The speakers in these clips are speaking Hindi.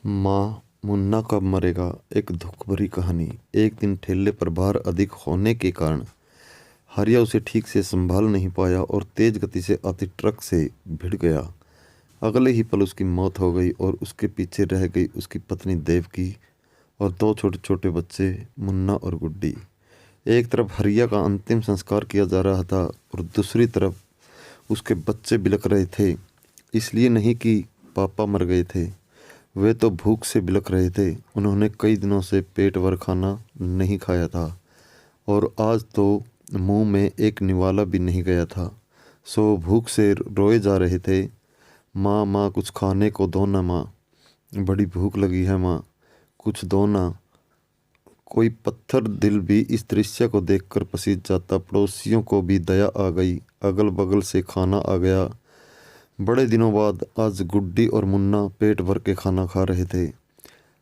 माँ, मुन्ना कब मरेगा? एक दुख भरी कहानी। एक दिन ठेले पर भार अधिक होने के कारण हरिया उसे ठीक से संभाल नहीं पाया और तेज गति से आती ट्रक से भिड़ गया। अगले ही पल उसकी मौत हो गई और उसके पीछे रह गई उसकी पत्नी देवकी और दो छोटे छोटे बच्चे, मुन्ना और गुड्डी। एक तरफ हरिया का अंतिम संस्कार किया जा रहा था और दूसरी तरफ उसके बच्चे बिलख रहे थे। इसलिए नहीं कि पापा मर गए थे, वे तो भूख से बिलख रहे थे। उन्होंने कई दिनों से पेट भर खाना नहीं खाया था और आज तो मुंह में एक निवाला भी नहीं गया था, सो भूख से रोए जा रहे थे। माँ, माँ, कुछ खाने को दो ना माँ, बड़ी भूख लगी है माँ, कुछ दो ना। कोई पत्थर दिल भी इस दृश्य को देखकर पसीज जाता। पड़ोसियों को भी दया आ गई, अगल बगल से खाना आ गया। बड़े दिनों बाद आज गुड्डी और मुन्ना पेट भर के खाना खा रहे थे।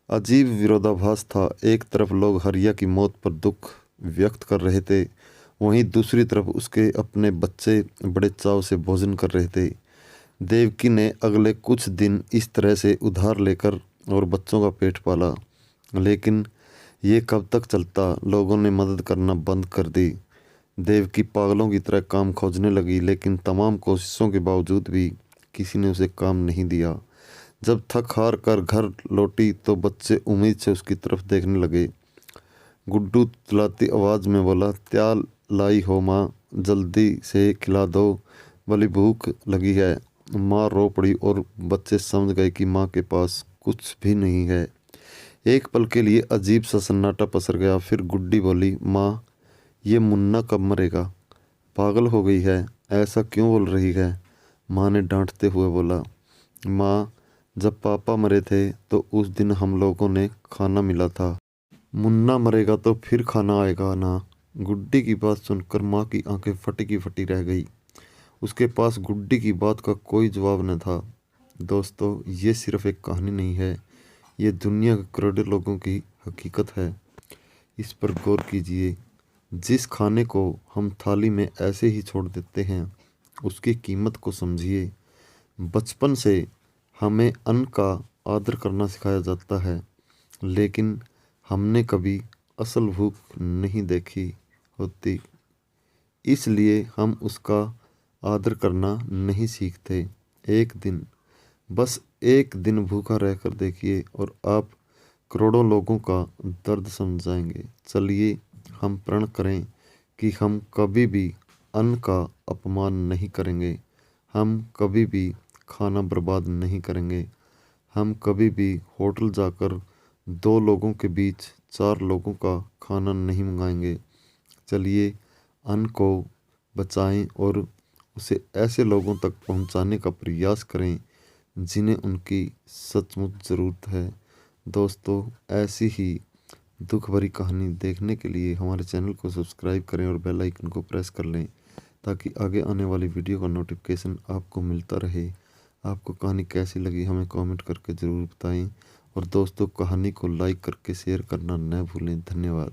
अजीब विरोधाभास था। एक तरफ लोग हरिया की मौत पर दुख व्यक्त कर रहे थे, वहीं दूसरी तरफ उसके अपने बच्चे बड़े चाव से भोजन कर रहे थे। देवकी ने अगले कुछ दिन इस तरह से उधार लेकर और बच्चों का पेट पाला, लेकिन ये कब तक चलता? लोगों ने मदद करना बंद कर दी। देवकी पागलों की तरह काम खोजने लगी, लेकिन तमाम कोशिशों के बावजूद भी किसी ने उसे काम नहीं दिया। जब थक हार कर घर लौटी तो बच्चे उम्मीद से उसकी तरफ देखने लगे। गुड्डू तुतलाती आवाज़ में बोला, क्या लाई हो माँ, जल्दी से खिला दो, बड़ी भूख लगी है। माँ रो पड़ी और बच्चे समझ गए कि माँ के पास कुछ भी नहीं है। एक पल के लिए अजीब सा सन्नाटा पसर गया। फिर गुड्डी बोली, माँ, ये मुन्ना कब मरेगा? पागल हो गई है, ऐसा क्यों बोल रही है? माँ ने डांटते हुए बोला, माँ, जब पापा मरे थे तो उस दिन हम लोगों ने खाना मिला था, मुन्ना मरेगा तो फिर खाना आएगा ना। गुड्डी की बात सुनकर माँ की आंखें फटी की फटी रह गई। उसके पास गुड्डी की बात का कोई जवाब न था। दोस्तों, ये सिर्फ एक कहानी नहीं है, ये दुनिया के करोड़ों लोगों की हकीकत है। इस पर गौर कीजिए। जिस खाने को हम थाली में ऐसे ही छोड़ देते हैं, उसकी कीमत को समझिए। बचपन से हमें अन्न का आदर करना सिखाया जाता है, लेकिन हमने कभी असल भूख नहीं देखी होती, इसलिए हम उसका आदर करना नहीं सीखते। एक दिन, बस एक दिन भूखा रहकर देखिए और आप करोड़ों लोगों का दर्द समझ जाएंगे। चलिए हम प्रण करें कि हम कभी भी अन्न का अपमान नहीं करेंगे, हम कभी भी खाना बर्बाद नहीं करेंगे, हम कभी भी होटल जाकर दो लोगों के बीच चार लोगों का खाना नहीं मंगाएंगे। चलिए अन्न को बचाएं और उसे ऐसे लोगों तक पहुंचाने का प्रयास करें जिन्हें उनकी सचमुच ज़रूरत है। दोस्तों, ऐसी ही दुख भरी कहानी देखने के लिए हमारे चैनल को सब्सक्राइब करें और बेल आइकन को प्रेस कर लें, ताकि आगे आने वाली वीडियो का नोटिफिकेशन आपको मिलता रहे। आपको कहानी कैसी लगी हमें कमेंट करके ज़रूर बताएं और दोस्तों, कहानी को लाइक करके शेयर करना न भूलें। धन्यवाद।